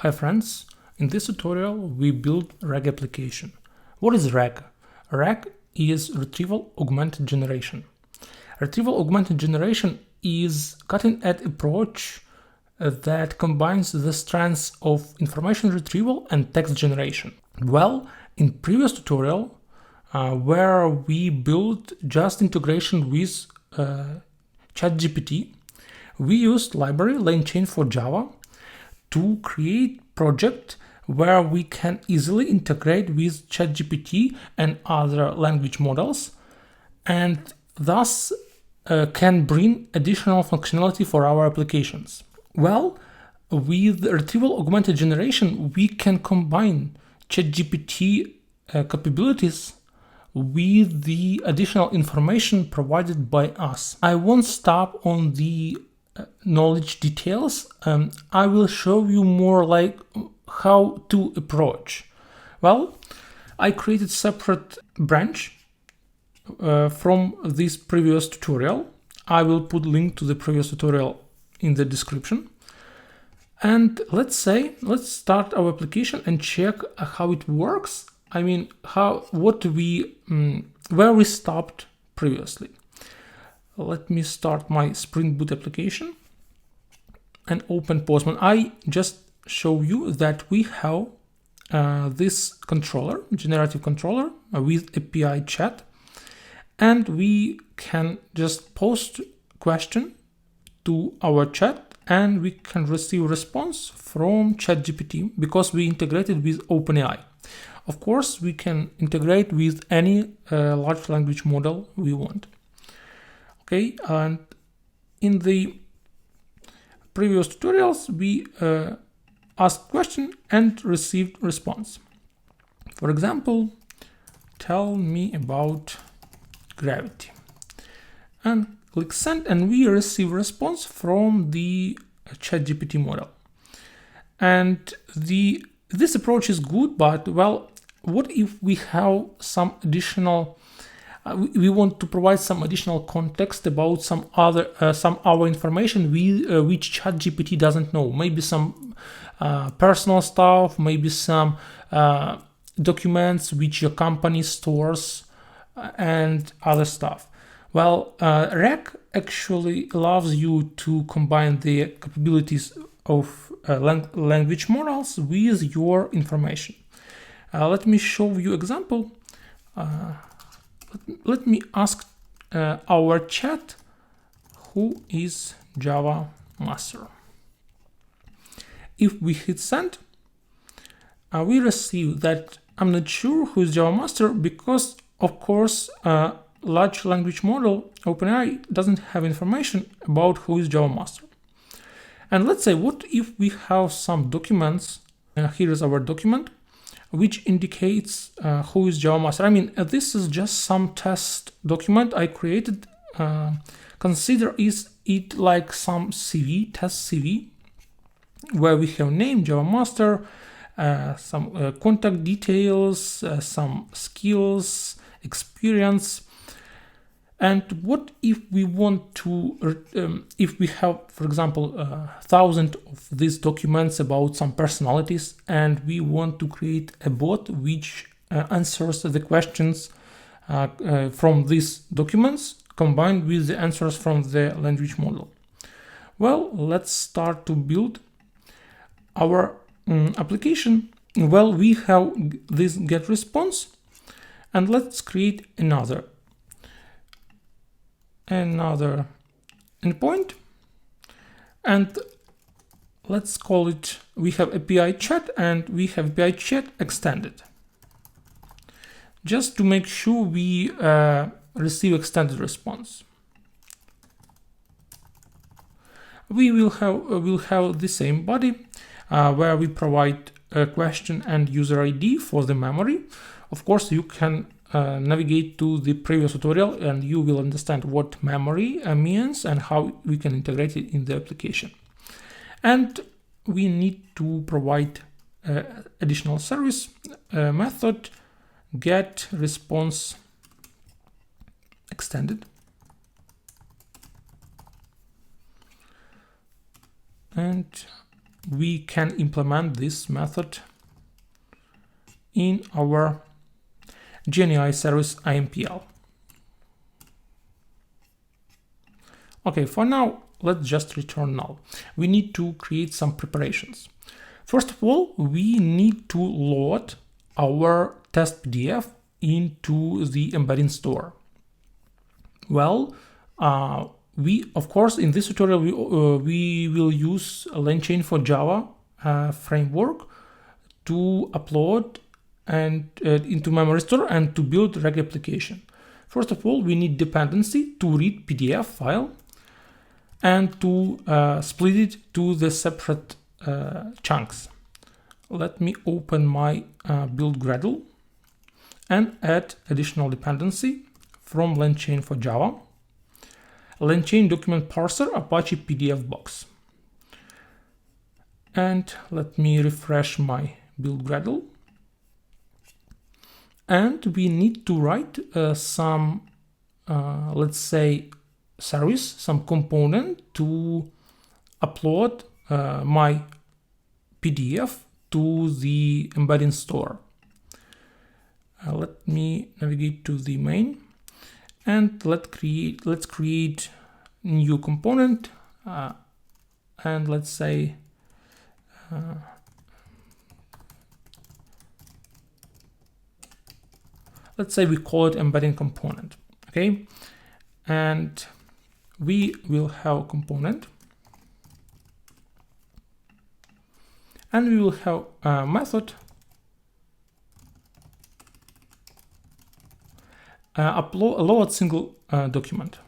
Hi friends, in this tutorial we build RAG application. What is RAG? RAG is Retrieval Augmented Generation. Retrieval Augmented Generation is cutting-edge approach that combines the strengths of information retrieval and text generation. Well, in previous tutorial where we built just integration with ChatGPT, we used library LangChain4Java to create project where we can easily integrate with ChatGPT and other language models, and thus can bring additional functionality for our applications. Well, with Retrieval Augmented Generation, we can combine ChatGPT capabilities with the additional information provided by us. I won't stop on the knowledge details. I will show you more like how to approach. Well, I created separate branch from this previous tutorial. I will put link to the previous tutorial in the description. And let's start our application and check how it works. I mean, where we stopped previously. Let me start my Spring Boot application and open Postman. I just show you that we have this controller, generative controller with API chat, and we can just post question to our chat and we can receive response from ChatGPT because we integrated with OpenAI. Of course, we can integrate with any large language model we want. Okay, and in the previous tutorials, we asked question and received response. For example, tell me about gravity. And click send, and we receive response from the ChatGPT model. And this approach is good, but well, what if we have some additional we want to provide some additional context about some our information which ChatGPT doesn't know. Maybe some personal stuff, maybe some documents which your company stores and other stuff. Well, RAG actually allows you to combine the capabilities of language models with your information. Let me show you example. Let me ask our chat who is Java master. If we hit send, we receive that I'm not sure who is Java master because, of course, large language model OpenAI doesn't have information about who is Java master. And let's say, what if we have some documents? Here is our document, which indicates who is Java master. I mean, this is just some test document I created. Consider it like some CV, test CV, where we have name Java master, some contact details, some skills, experience. And what if we want to, if we have, for example, 1,000 of these documents about some personalities, and we want to create a bot which answers the questions from these documents combined with the answers from the language model. Well, let's start to build our application. Well, we have this get response, and let's create another endpoint, and let's call it, we have API chat and we have API chat extended, just to make sure we receive extended response. We will have the same body where we provide a question and user ID for the memory. Of course, you can navigate to the previous tutorial and you will understand what memory means and how we can integrate it in the application. And we need to provide additional service method get response extended, and we can implement this method in our GenAI service IMPL. Okay, for now, let's just return null. We need to create some preparations. First of all, we need to load our test PDF into the embedding store. Well, we, of course, in this tutorial, we will use LangChain4J framework to upload and into memory store and to build reg application. First of all, we need dependency to read PDF file and to split it to the separate chunks. Let me open my build Gradle and add additional dependency from LangChain4J. LangChain document parser Apache PDF box. And let me refresh my build Gradle. And we need to write some, let's say, service, some component to upload my PDF to the embedding store. Let me navigate to the main and let's create new component and let's say we call it embedding component. Okay, and we will have a component and we will have a method load single document.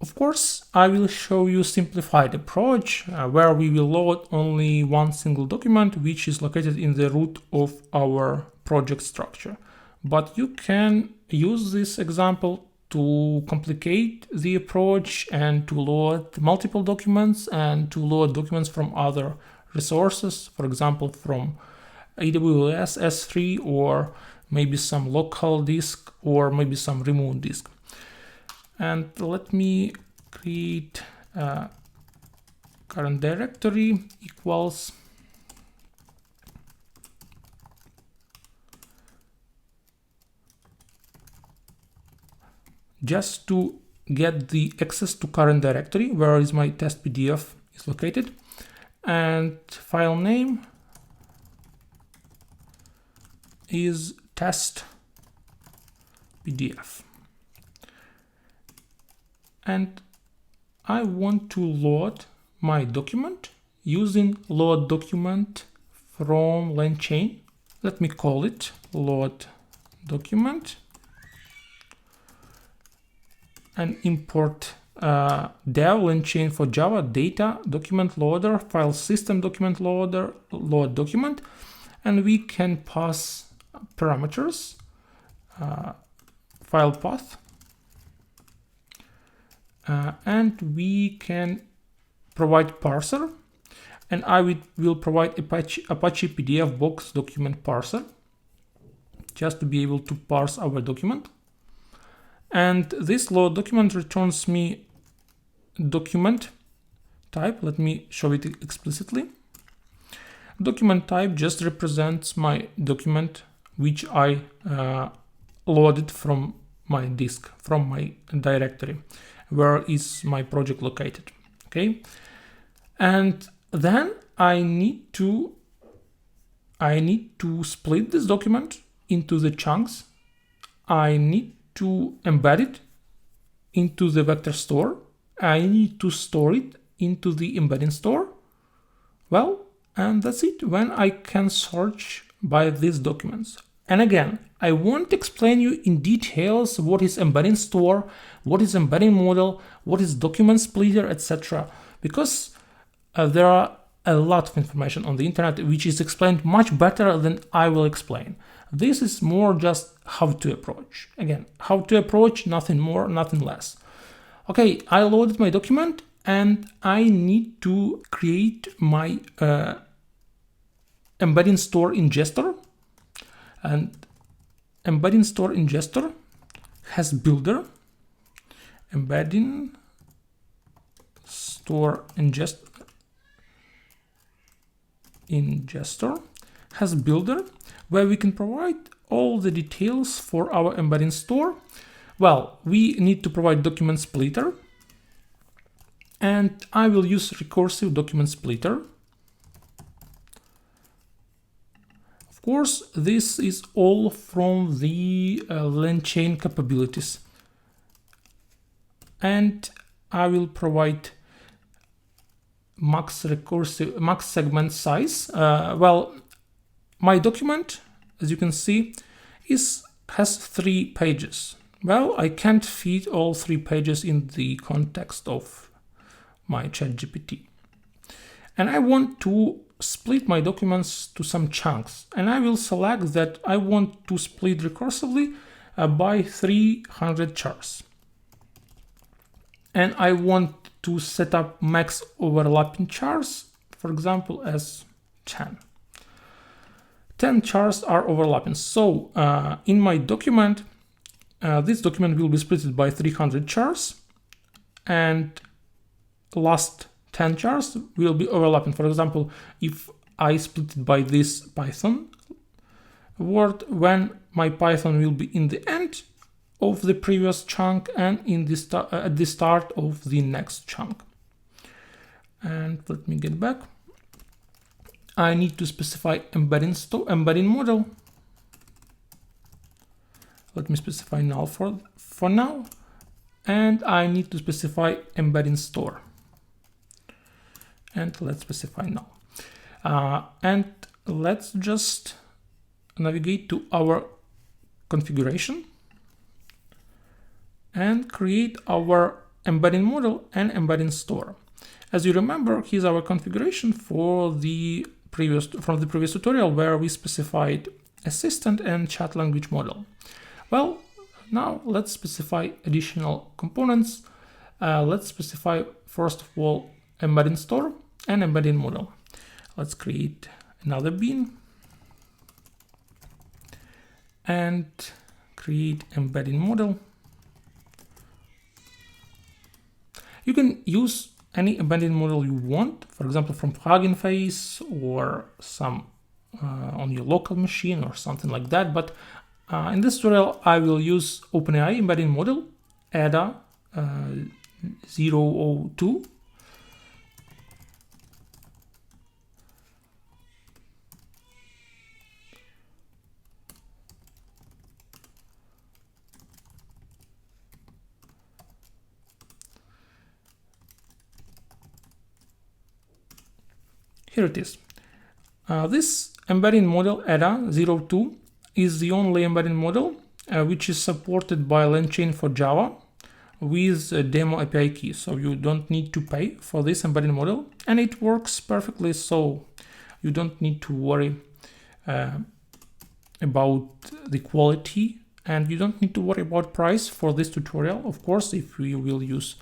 Of course, I will show you simplified approach where we will load only one single document which is located in the root of our project structure. But you can use this example to complicate the approach and to load multiple documents and to load documents from other resources, for example, from AWS S3 or maybe some local disk or maybe some remote disk. And let me create a current directory equals just to get the access to current directory where is my test PDF is located, and file name is test PDF. And I want to load my document using load document from LangChain. Let me call it load document and import dev LangChain4J data document loader, file system document loader, load document, and we can pass parameters, file path, and we can provide parser, and I will provide Apache PDF box document parser just to be able to parse our document. And this load document returns me document type. Let me show it explicitly. Document type just represents my document which I loaded from my disk, from my directory, where is my project located. Okay, and then I need to split this document into the chunks. I need to embed it into the vector store. I need to store it into the embedding store. Well, and that's it. When I can search by these documents. And again, I won't explain you in details what is embedding store, what is embedding model, what is document splitter, etc. Because there are a lot of information on the internet which is explained much better than I will explain. This is more just how to approach. Again, how to approach, nothing more, nothing less. Okay, I loaded my document and I need to create my embedding store ingester. And embedding store ingester has builder, embedding store ingester has builder, where we can provide all the details for our embedding store. Well, we need to provide document splitter, and I will use recursive document splitter. Of course, this is all from the LangChain capabilities, and I will provide max segment size. Well, my document, as you can see, has 3 pages. Well, I can't fit all 3 pages in the context of my ChatGPT, and I want to split my documents to some chunks, and I will select that I want to split recursively by 300 chars, and I want to set up max overlapping chars, for example, as 10 chars are overlapping. So in my document, this document will be split by 300 chars, and last 10 chars will be overlapping. For example, if I split it by this Python word, when my Python will be in the end of the previous chunk and in the at the start of the next chunk. And let me get back. I need to specify embedding model. Let me specify null for now, and I need to specify embedding store. And let's specify null. And let's just navigate to our configuration and create our embedding model and embedding store. As you remember, here's our configuration from the previous tutorial, where we specified assistant and chat language model. Well, now let's specify additional components. Let's specify first of all embedding store and embedding model. Let's create another bean and create embedding model. You can use any embedding model you want, for example, from Hugging Face or some on your local machine or something like that. But in this tutorial, I will use OpenAI embedding model ADA 002. Here it is. This embedding model ADA 02 is the only embedding model which is supported by LangChain for Java with a demo API key. So you don't need to pay for this embedding model, and it works perfectly. So you don't need to worry about the quality, and you don't need to worry about price for this tutorial. Of course, if you will use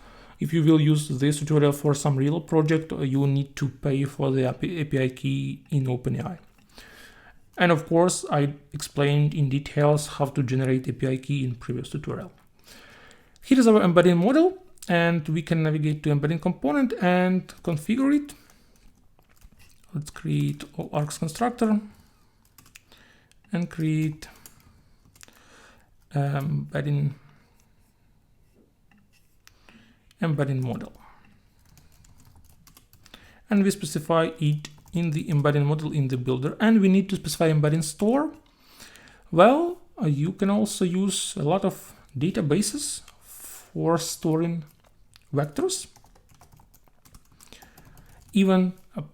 this tutorial for some real project, you need to pay for the API key in OpenAI. And of course, I explained in details how to generate API key in previous tutorial. Here is our embedding model, and we can navigate to embedding component and configure it. Let's create all args constructor and create embedding model, and we specify it in the embedding model in the builder, and we need to specify embedding store. Well, you can also use a lot of databases for storing vectors. Even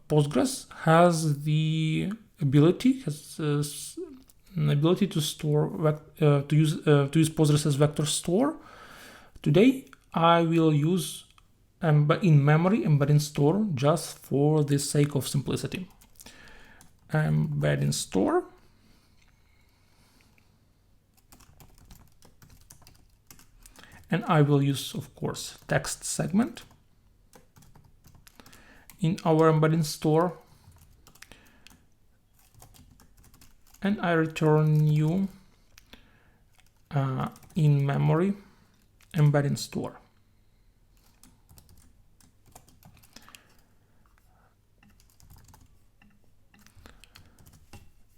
Postgres has the ability to store to use Postgres as vector store. Today I will use in-memory embedding store just for the sake of simplicity. Embedding store. And I will use, of course, text segment in our embedding store. And I return you in-memory embedding store.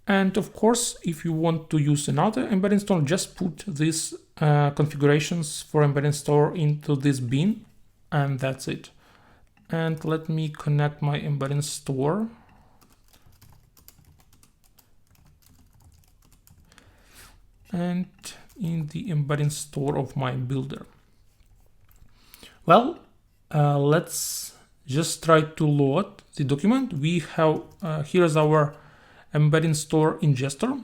And of course, if you want to use another embedding store, just put these configurations for embedding store into this bin, and that's it. And let me connect my embedding store. And in the embedding store of my builder. Well, let's just try to load the document. We have, here's our embedding store ingester.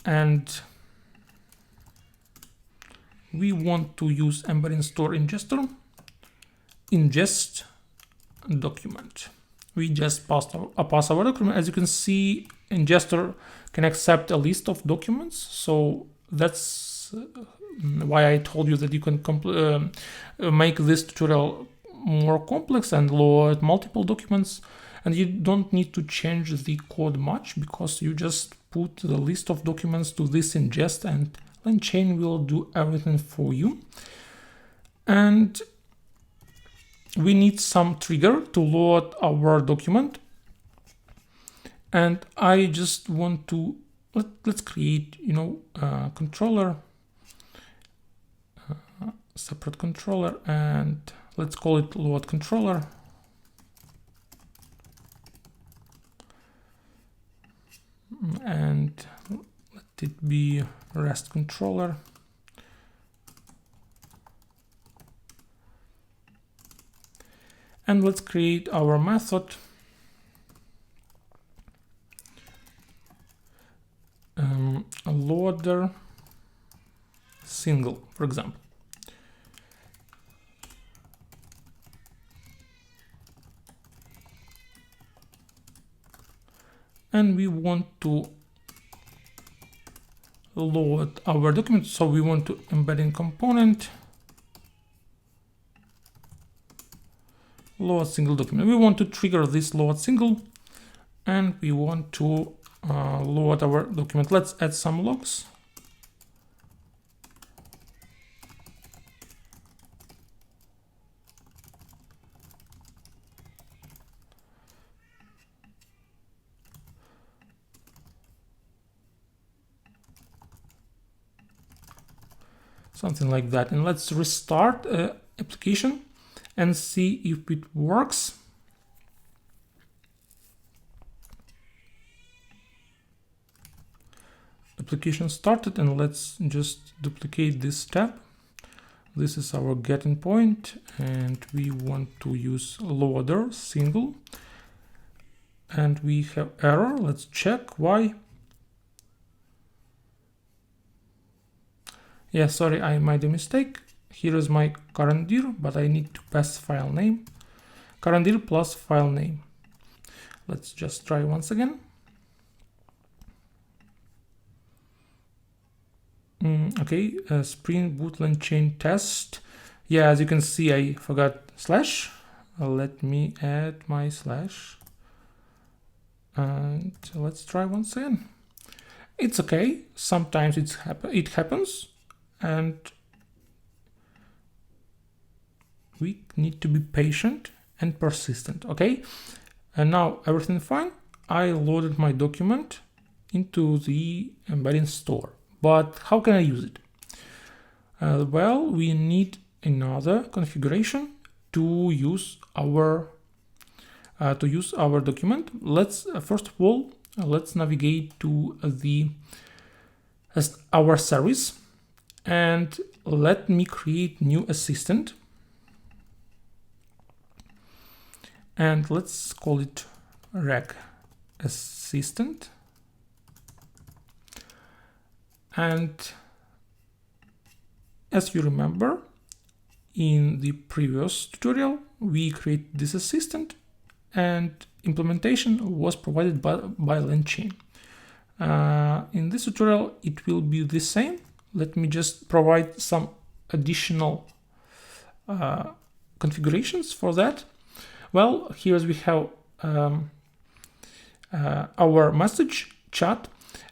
And we want to use embedding store ingester, ingest document. We just pass our document. As you can see, ingester can accept a list of documents. So that's why I told you that you can make this tutorial more complex and load multiple documents. And you don't need to change the code much, because you just put the list of documents to this ingest, and LangChain will do everything for you. And we need some trigger to load our document. And I just want to, let's create, controller, separate controller, and let's call it load controller. And let it be REST controller. And let's create our method. Loader single, for example. And we want to load our document. So we want to embedding component, load single document. We want to trigger this load single, and we want to load our document. Let's add some logs. Something like that. And let's restart application and see if it works. Application started, and let's just duplicate this step. This is our getting point, and we want to use loader single, and we have error. Let's check why. Yeah, sorry, I made a mistake. Here is my current dir, but I need to pass file name. Current dir plus file name. Let's just try once again. Okay, Spring Boot LangChain test. Yeah, as you can see, I forgot slash. Let me add my slash. And let's try once again. It's okay. Sometimes it happens. And we need to be patient and persistent, okay? And now everything fine. I loaded my document into the embedding store, but how can I use it? Well, we need another configuration to use our document. Let's first of all, let's navigate to our service. And let me create new assistant, and let's call it rec assistant. And as you remember, in the previous tutorial, we created this assistant, and implementation was provided by LangChain. In this tutorial, it will be the same. Let me just provide some additional configurations for that. Well, here we have our message chat,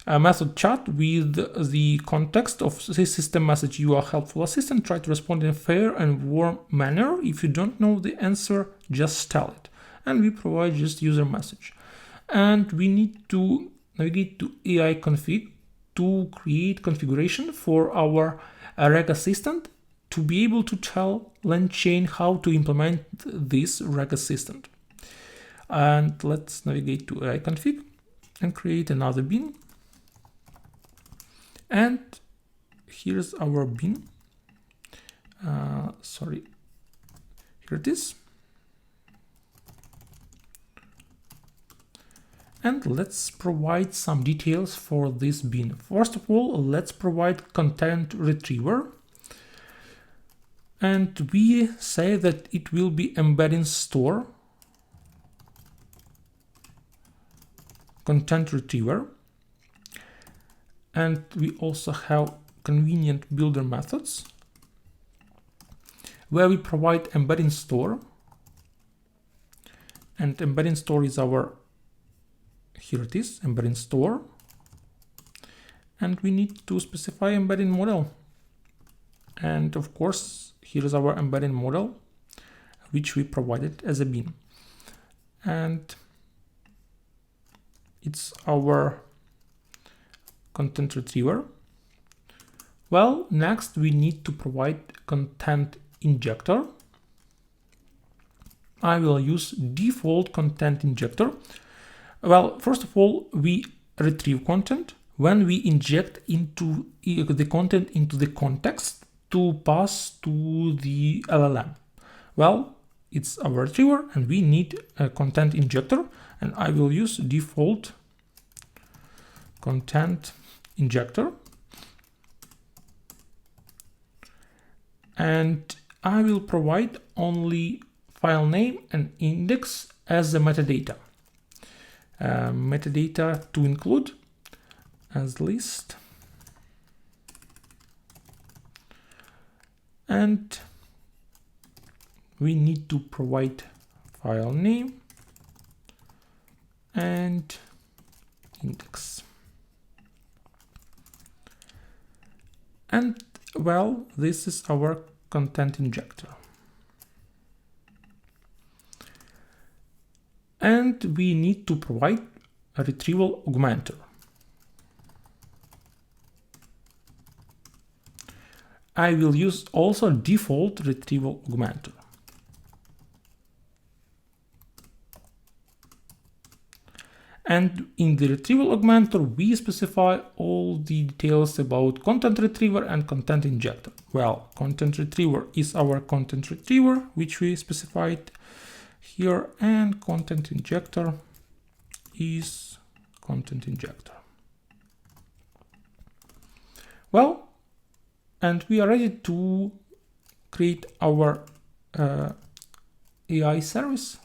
method chat with the context of this system message. You are helpful assistant. Try to respond in a fair and warm manner. If you don't know the answer, just tell it. And we provide just user message. And we need to navigate to AI config to create configuration for our RAG assistant to be able to tell LangChain how to implement this RAG assistant. And let's navigate to AI config and create another bin. And here's our bin. Sorry, here it is. And let's provide some details for this bin. First of all, let's provide content retriever. And we say that it will be embedding store content retriever. And we also have convenient builder methods where we provide embedding store. And embedding store is our, here it is, embedding store. And we need to specify embedding model. And of course, here is our embedding model, which we provided as a bin. And it's our content retriever. Well, next we need to provide content injector. I will use default content injector. Well, first of all, we retrieve content when we inject into the content into the context to pass to the LLM. Well, it's our retriever and we need a content injector, and I will use default content injector. And I will provide only file name and index as the metadata. Metadata to include as list. And we need to provide file name and index. And well, this is our content injector. And we need to provide a retrieval augmenter. I will use also default retrieval augmenter. And in the retrieval augmenter, we specify all the details about content retriever and content injector. Well, content retriever is our content retriever, which we specified here, and content injector is content injector. Well, and we are ready to create our AI service.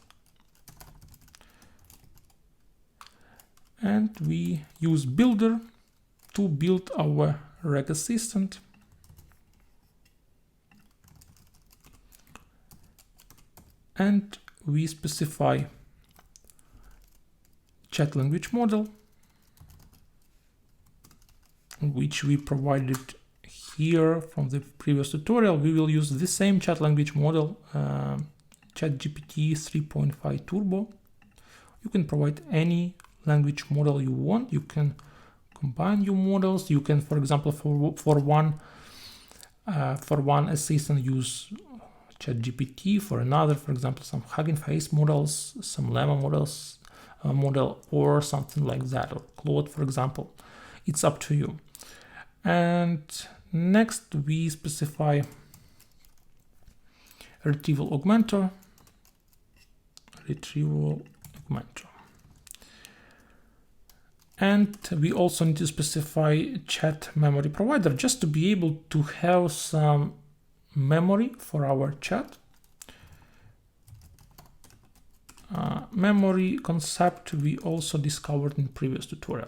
And we use builder to build our RAG assistant. And we specify chat language model, which we provided here from the previous tutorial. We will use the same chat language model, ChatGPT 3.5 Turbo. You can provide any language model you want. You can combine your models. You can, for example, for one assistant use ChatGPT, for another, for example, some Hugging Face models, some Llama models, model, or something like that, or Claude, for example. It's up to you. And next we specify retrieval augmenter. And we also need to specify chat memory provider just to be able to have some memory for our chat. Memory concept we also discovered in previous tutorial.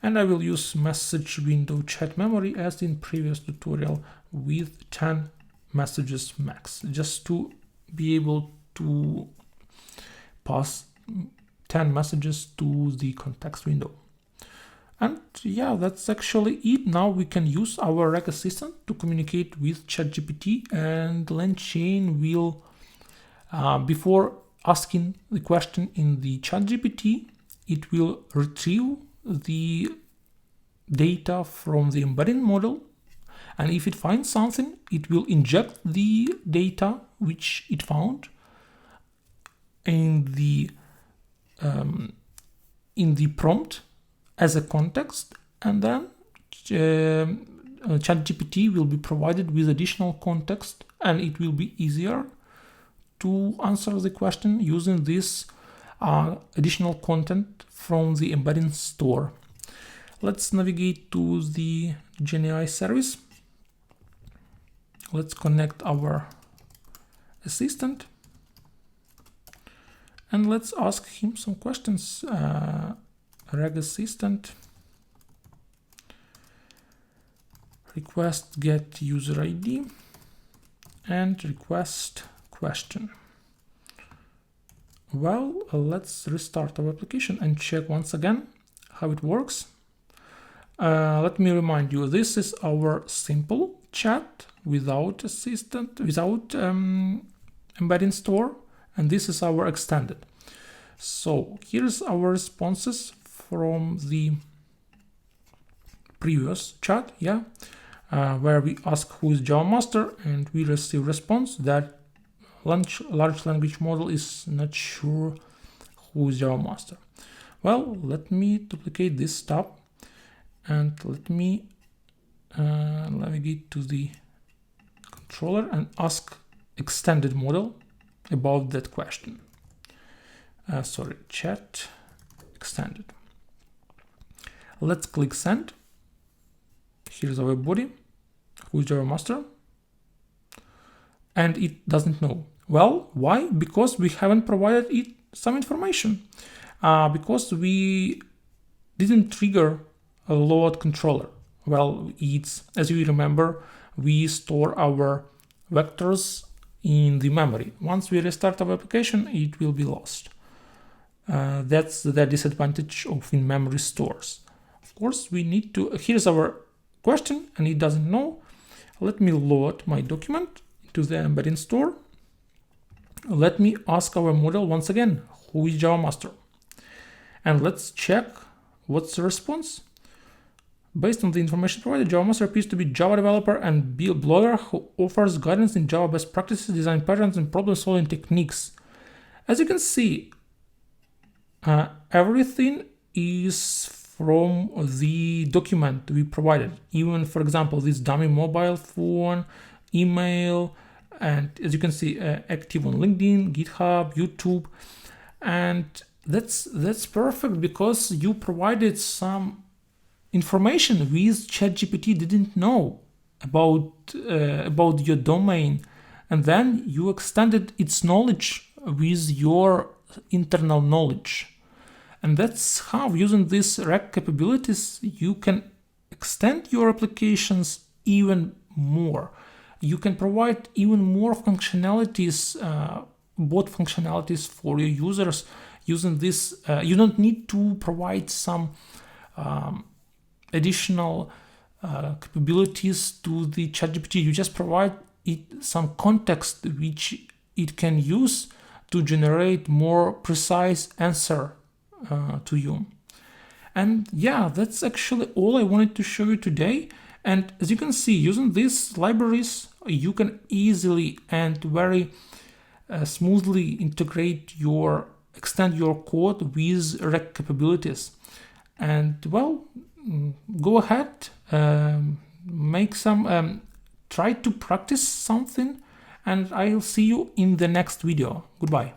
And I will use message window chat memory as in previous tutorial with 10 messages max, just to be able to pass 10 messages to the context window. And yeah, that's actually it. Now we can use our RAG assistant to communicate with ChatGPT, and LangChain will, before asking the question in the ChatGPT, it will retrieve the data from the embedding model, and if it finds something, it will inject the data which it found in the prompt as a context, and then ChatGPT will be provided with additional context, and it will be easier to answer the question using this additional content from the embedding store. Let's navigate to the GenAI service. Let's connect our assistant and let's ask him some questions. Reg assistant, request get user ID and request question. Well, let's restart our application and check once again how it works. Let me remind you, this is our simple chat without assistant, without embedding store, and this is our extended. So here's our responses from the previous chat, where we ask who is Java master, and we receive response that large language model is not sure who is Java master. Well, let me duplicate this tab and let me navigate to the controller and ask extended model about that question. Chat extended. Let's click send. Here's our body, who is Java master, and it doesn't know. Well, why? Because we haven't provided it some information, because we didn't trigger a load controller. Well, it's, as you remember, we store our vectors in the memory. Once we restart our application, it will be lost. That's the disadvantage of in-memory stores. Of course, we need to, here's our question and it doesn't know. Let me load my document to the embedding store. Let me ask our model once again, who is Java master? And let's check what's the response. Based on the information provided, Java master appears to be Java developer and blogger who offers guidance in Java best practices, design patterns, and problem-solving techniques. As you can see, everything is from the document we provided. Even, for example, this dummy mobile phone, email, and as you can see, active on LinkedIn, GitHub, YouTube, and that's perfect because you provided some information which ChatGPT didn't know about your domain, and then you extended its knowledge with your internal knowledge. And that's how, using these RAG capabilities, you can extend your applications even more. You can provide even more functionalities, bot functionalities for your users using this. You don't need to provide some additional capabilities to the ChatGPT. You just provide it some context which it can use to generate more precise answer to you. And yeah, that's actually all I wanted to show you today. And as you can see, using these libraries, you can easily and very smoothly extend your code with RAG capabilities. And well, go ahead, make some, try to practice something, and I'll see you in the next video. Goodbye.